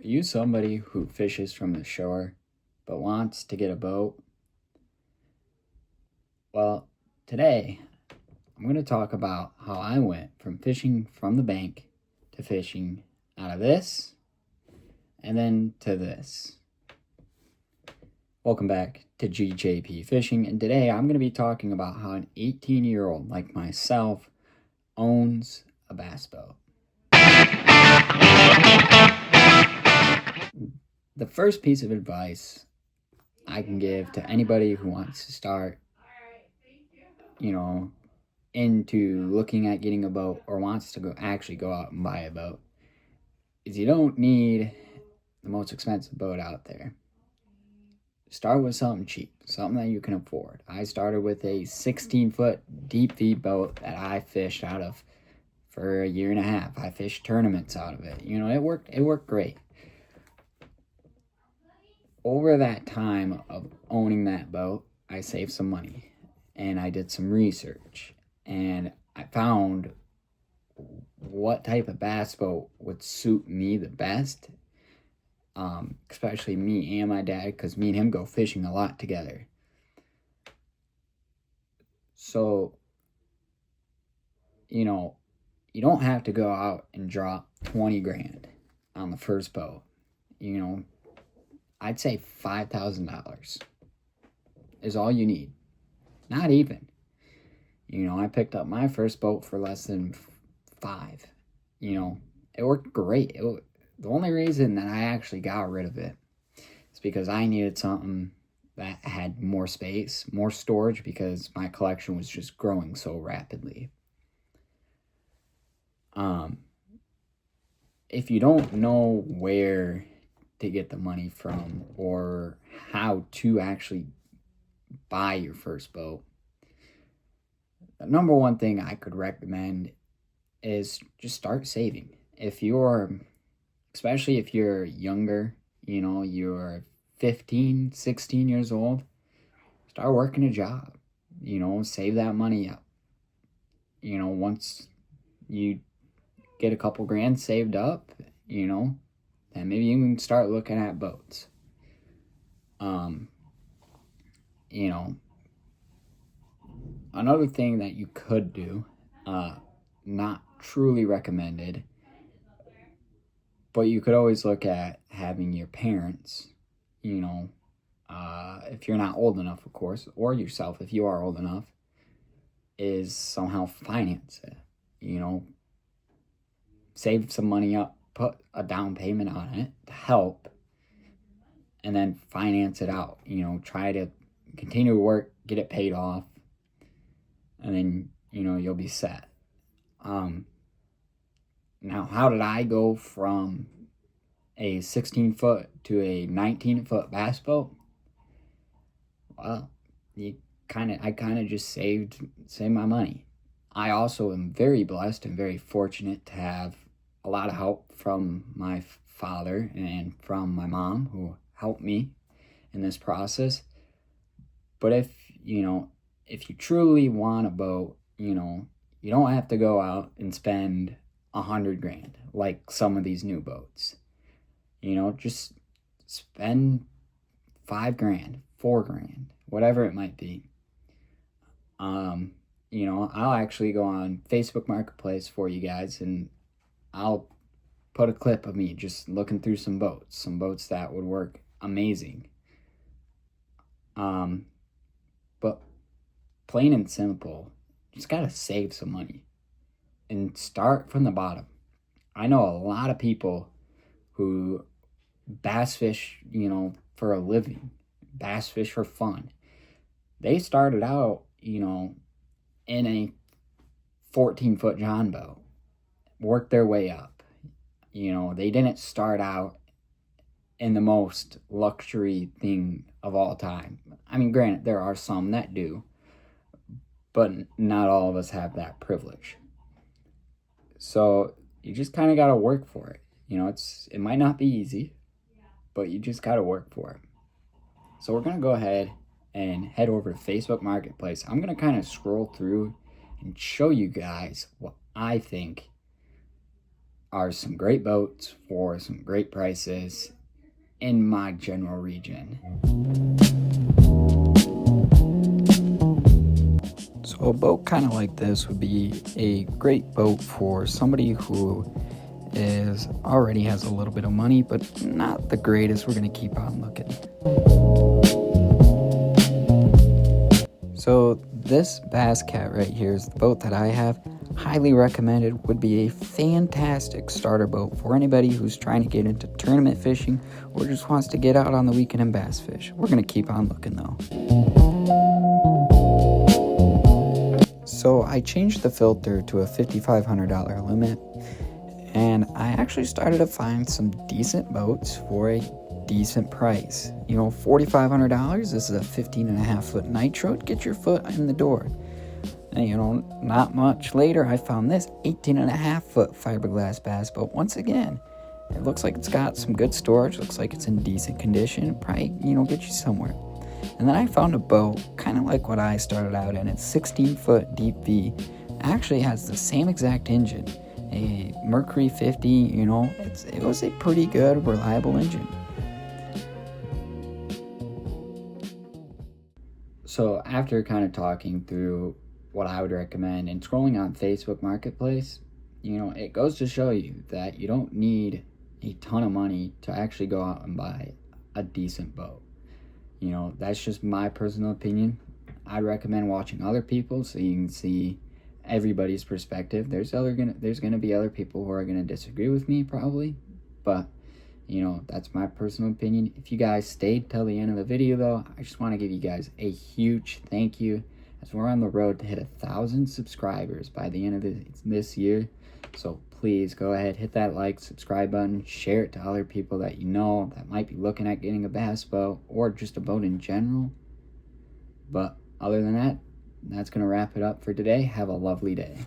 Are you somebody who fishes from the shore but wants to get a boat? Well, today I'm going to talk about how I went from fishing from the bank to fishing out of this and then to this. Welcome back to GJP Fishing, and today I'm going to be talking about how an 18-year-old like myself owns a bass boat. The first piece of advice I can give to anybody who wants to start, into looking at getting a boat or wants to go out and buy a boat is you don't need the most expensive boat out there. Start with something cheap, something that you can afford. I started with a 16-foot deep feed boat that I fished out of for a year and a half. I fished tournaments out of it. It worked great. Over that time of owning that boat, I saved some money and I did some research and I found what type of bass boat would suit me the best, especially me and my dad, because me and him go fishing a lot together. So, you don't have to go out and drop 20 grand on the first boat. I'd say $5,000 is all you need. Not even. I picked up my first boat for less than $5,000. It worked great. The only reason that I actually got rid of it is because I needed something that had more space, more storage, because my collection was just growing so rapidly. If you don't know where to get the money from or how to actually buy your first boat, the number one thing I could recommend is just start saving. Especially if you're younger, you're 15, 16 years old, start working a job, save that money up. Once you get a couple grand saved up, then maybe you can start looking at boats. Another thing that you could do, not truly recommended, but you could always look at having your parents, if you're not old enough, of course, or yourself if you are old enough, is somehow finance it. Save some money up, put a down payment on it to help, and then finance it out. Try to continue to work, get it paid off, and then, you'll be set. Now, how did I go from a 16-foot to a 19-foot bass boat? Well, I kind of just saved my money. I also am very blessed and very fortunate to have a lot of help from my father and from my mom, who helped me in this process. But if you truly want a boat, you don't have to go out and spend 100 grand like some of these new boats. Just spend 5 grand, 4 grand, whatever it might be. I'll actually go on Facebook Marketplace for you guys, and I'll put a clip of me just looking through some boats that would work amazing. But plain and simple, just gotta save some money and start from the bottom. I know a lot of people who bass fish, for a living, bass fish for fun. They started out, in a 14-foot John boat, worked their way up. They didn't start out in the most luxury thing of all time. I mean, granted, there are some that do, but not all of us have that privilege. So you just kind of got to work for it. It might not be easy, but you just got to work for it. So we're going to go ahead and head over to Facebook Marketplace. I'm going to kind of scroll through and show you guys what I think are some great boats for some great prices in my general region. So a boat kind of like this would be a great boat for somebody who already has a little bit of money, but not the greatest. We're going to keep on looking. So this Bass Cat right here is the boat that I have. Highly recommended. Would be a fantastic starter boat for anybody who's trying to get into tournament fishing or just wants to get out on the weekend and bass fish. We're going to keep on looking though. So I changed the filter to a $5,500 limit, and I actually started to find some decent boats for a decent price. You know, $4,500, this is a 15.5 foot nitro. Get your foot in the door. And, you know, not much later, I found this 18.5 foot fiberglass bass boat. Once again, it looks like it's got some good storage. Looks like it's in decent condition. Probably, you know, get you somewhere. And then I found a boat kind of like what I started out in. It's 16 foot deep V. Actually has the same exact engine, a Mercury 50. You know, it was a pretty good, reliable engine. So after kind of talking through what I would recommend and scrolling on Facebook Marketplace, you know, it goes to show you that you don't need a ton of money to actually go out and buy a decent boat. You know, that's just my personal opinion. I recommend watching other people so you can see everybody's perspective. There's gonna be other people who are gonna disagree with me probably, but you know, that's my personal opinion. If you guys stayed till the end of the video though, I just want to give you guys a huge thank you, as we're on the road to hit 1,000 subscribers by the end of this year. So please go ahead, hit that like, subscribe button, share it to other people that you know that might be looking at getting a bass boat or just a boat in general. But other than that, that's going to wrap it up for today. Have a lovely day.